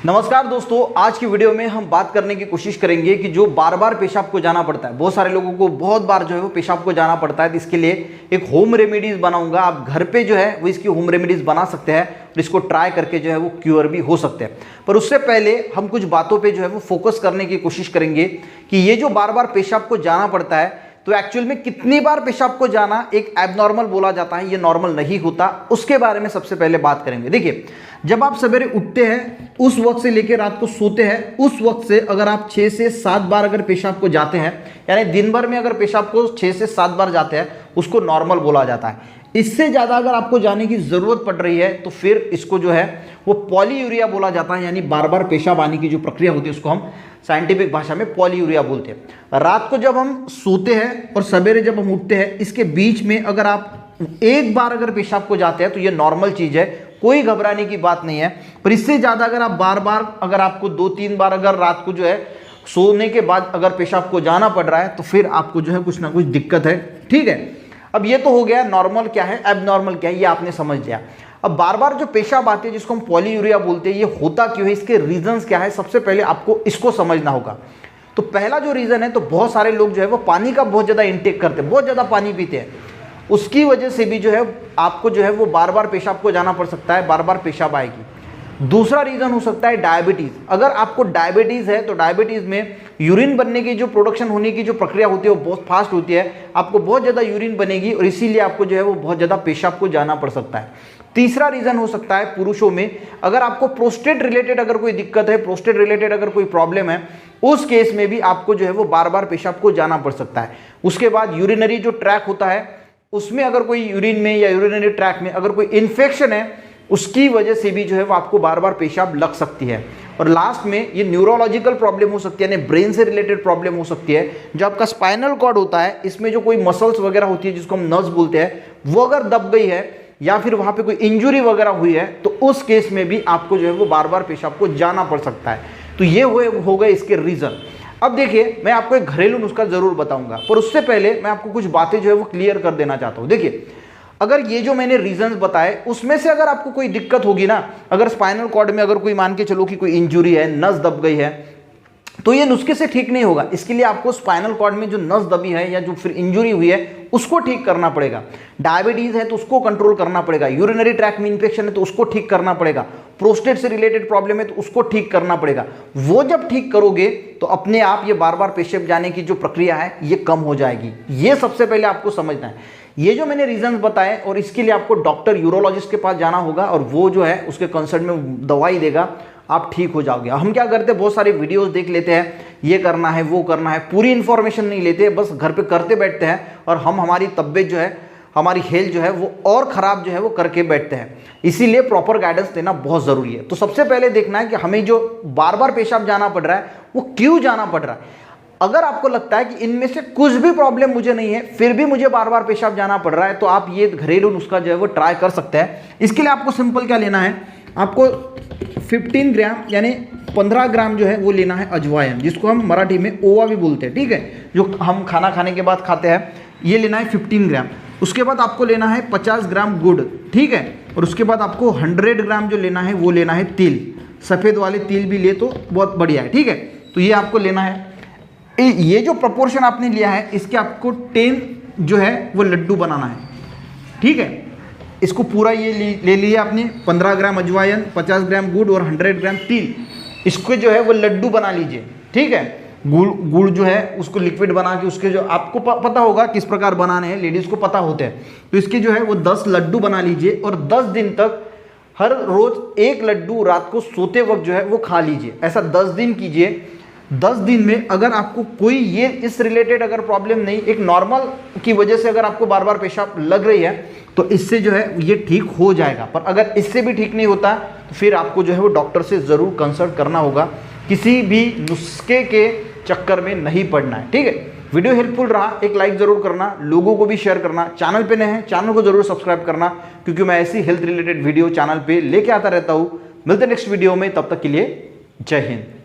नमस्कार दोस्तों, आज की वीडियो में हम बात करने की कोशिश करेंगे कि जो बार बार पेशाब को जाना पड़ता है, बहुत सारे लोगों को बहुत बार जो है वो पेशाब को जाना पड़ता है। तो इसके लिए एक होम रेमेडीज बनाऊंगा। आप घर पे जो है वो इसकी होम रेमेडीज बना सकते हैं और इसको ट्राई करके जो है वो क्योर भी हो सकते हैं। पर उससे पहले हम कुछ बातों पर जो है वो फोकस करने की कोशिश करेंगे कि ये जो बार बार पेशाब को जाना पड़ता है तो एक्चुअल में कितनी बार पेशाब को जाना एक एबनॉर्मल बोला जाता है, ये नॉर्मल नहीं होता। उसके बारे में सबसे पहले बात करेंगे। देखिए, जब आप सवेरे उठते हैं उस वक्त से लेकर रात को सोते हैं उस वक्त से अगर आप 6 से 7 बार अगर पेशाब को जाते हैं, यानी दिन भर में अगर पेशाब को 6 से 7 बार जाते हैं, उसको नॉर्मल बोला जाता है। इससे ज़्यादा अगर आपको जाने की ज़रूरत पड़ रही है तो फिर इसको जो है वो पॉलीयूरिया बोला जाता है, यानी बार बार पेशाब आने की जो प्रक्रिया होती है उसको हम साइंटिफिक भाषा में पॉलीयूरिया बोलते हैं। रात को जब हम सोते हैं और सवेरे जब हम उठते हैं, इसके बीच में अगर आप एक बार अगर पेशाब को जाते हैं तो ये नॉर्मल चीज़ है, कोई घबराने की बात नहीं है। पर इससे ज़्यादा अगर आप बार बार अगर आपको 2-3 बार अगर रात को जो है सोने के बाद अगर पेशाब को जाना पड़ रहा है तो फिर आपको जो है कुछ ना कुछ दिक्कत है। ठीक है, अब ये तो हो गया नॉर्मल क्या है, एबनॉर्मल क्या है, ये आपने समझ लिया। अब बार बार जो पेशाब आती है जिसको हम पॉलीयूरिया बोलते हैं, ये होता क्यों है, इसके रीजंस क्या है, सबसे पहले आपको इसको समझना होगा। तो पहला जो रीज़न है, तो बहुत सारे लोग जो है वो पानी का बहुत ज़्यादा इंटेक करते हैं, बहुत ज़्यादा पानी पीते हैं, उसकी वजह से भी जो है आपको जो है वो बार बार पेशाब को जाना पड़ सकता है, बार बार पेशाब आएगी। दूसरा रीज़न हो सकता है डायबिटीज़। अगर आपको डायबिटीज़ है तो डायबिटीज़ में यूरिन बनने की जो प्रोडक्शन होने की जो प्रक्रिया होती है वो बहुत फास्ट होती है, आपको बहुत ज़्यादा यूरिन बनेगी और इसीलिए आपको जो है वो बहुत ज़्यादा पेशाब को जाना पड़ सकता है। तीसरा रीज़न हो सकता है पुरुषों में, अगर आपको प्रोस्टेट रिलेटेड अगर कोई दिक्कत है, प्रोस्टेट रिलेटेड अगर कोई प्रॉब्लम है, उस केस में भी आपको जो है वो बार बार पेशाब को जाना पड़ सकता है। उसके बाद यूरिनरी जो ट्रैक होता है उसमें अगर कोई यूरिन में या यूरिनरी ट्रैक में अगर कोई इन्फेक्शन है, उसकी वजह से भी जो है वो आपको बार बार पेशाब लग सकती है। और लास्ट में ये न्यूरोलॉजिकल प्रॉब्लम हो सकती है, यानी ब्रेन से रिलेटेड प्रॉब्लम हो सकती है। जो आपका स्पाइनल कॉर्ड होता है, इसमें जो कोई मसल्स वगैरह होती है जिसको हम नर्व्स बोलते हैं, वो अगर दब गई है या फिर वहाँ पे कोई इंजुरी वगैरह हुई है तो उस केस में भी आपको जो है वो बार बार पेशाब को जाना पड़ सकता है। तो ये हो गए इसके रीज़न। अब देखिए, मैं आपको एक घरेलू नुस्खा ज़रूर बताऊंगा, पर उससे पहले मैं आपको कुछ बातें जो है वो क्लियर कर देना चाहता हूँ। देखिए, अगर ये जो मैंने रीजंस बताए उसमें से अगर आपको कोई दिक्कत होगी ना, अगर स्पाइनल कॉर्ड में अगर कोई मान के चलो कि कोई इंजुरी है, नस दब गई है, तो ये नुस्खे से ठीक नहीं होगा। इसके लिए आपको स्पाइनल कॉर्ड में जो नस दबी है या जो फिर इंजुरी हुई है उसको ठीक करना पड़ेगा। डायबिटीज़ है तो उसको कंट्रोल करना पड़ेगा, यूरिनरी ट्रैक में इन्फेक्शन है तो उसको ठीक करना पड़ेगा, प्रोस्टेट से रिलेटेड प्रॉब्लम है तो उसको ठीक करना पड़ेगा। वो जब ठीक करोगे तो अपने आप ये बार बार पेशाब जाने की जो प्रक्रिया है ये कम हो जाएगी। ये सबसे पहले आपको समझना है। ये जो मैंने रीजंस बताए, और इसके लिए आपको डॉक्टर यूरोलॉजिस्ट के पास जाना होगा और वो जो है उसके कंसल्ट में दवाई देगा, आप ठीक हो जाओगे। हम क्या करते हैं, बहुत सारे वीडियोस देख लेते हैं, ये करना है वो करना है, पूरी इन्फॉर्मेशन नहीं लेते, बस घर पे करते बैठते हैं और हम हमारी तबीयत जो है, हमारी हेल्थ जो है वो और ख़राब जो है वो करके बैठते हैं। इसीलिए प्रॉपर गाइडेंस देना बहुत ज़रूरी है। तो सबसे पहले देखना है कि हमें जो बार बार पेशाब जाना पड़ रहा है वो क्यों जाना पड़ रहा है। अगर आपको लगता है कि इनमें से कुछ भी प्रॉब्लम मुझे नहीं है फिर भी मुझे बार बार पेशाब जाना पड़ रहा है, तो आप ये घरेलू नुस्खा जो है वो ट्राई कर सकते हैं। इसके लिए आपको सिंपल क्या लेना है, आपको 15 ग्राम यानी 15 ग्राम जो है वो लेना है अजवाइन, जिसको हम मराठी में ओवा भी बोलते हैं। ठीक है, जो हम खाना खाने के बाद खाते हैं, ये लेना है 15 ग्राम। उसके बाद आपको लेना है 50 ग्राम गुड़। ठीक है, और उसके बाद आपको 100 ग्राम जो लेना है वो लेना है तिल, सफ़ेद वाले तिल भी ले तो बहुत बढ़िया है। ठीक है, तो ये आपको लेना है। ये जो प्रपोर्शन आपने लिया है इसके आपको 10 जो है वो लड्डू बनाना है। ठीक है, इसको पूरा ये ले लिया आपने, 15 ग्राम अजवाइन, 50 ग्राम गुड़ और 100 ग्राम तिल, इसको जो है वो लड्डू बना लीजिए। ठीक है, गुड़ जो है उसको लिक्विड बना के उसके जो आपको पता होगा किस प्रकार बनाने हैं, लेडीज़ को पता होते हैं, तो इसके जो है वो 10 लड्डू बना लीजिए और 10 दिन तक हर रोज़ एक लड्डू रात को सोते वक्त जो है वो खा लीजिए। ऐसा 10 दिन कीजिए। 10 दिन में अगर आपको कोई ये इस रिलेटेड अगर प्रॉब्लम नहीं, एक नॉर्मल की वजह से अगर आपको बार बार पेशाब लग रही है तो इससे जो है ये ठीक हो जाएगा। पर अगर इससे भी ठीक नहीं होता तो फिर आपको जो है वो डॉक्टर से ज़रूर कंसल्ट करना होगा, किसी भी नुस्खे के चक्कर में नहीं पड़ना है। ठीक है, वीडियो हेल्पफुल रहा, एक लाइक ज़रूर करना, लोगों को भी शेयर करना, चैनल पे नए हैं चैनल को ज़रूर सब्सक्राइब करना, क्योंकि मैं ऐसी हेल्थ रिलेटेड वीडियो चैनल पर लेके आता रहता हूँ। मिलते हैं नेक्स्ट वीडियो में, तब तक के लिए जय हिंद।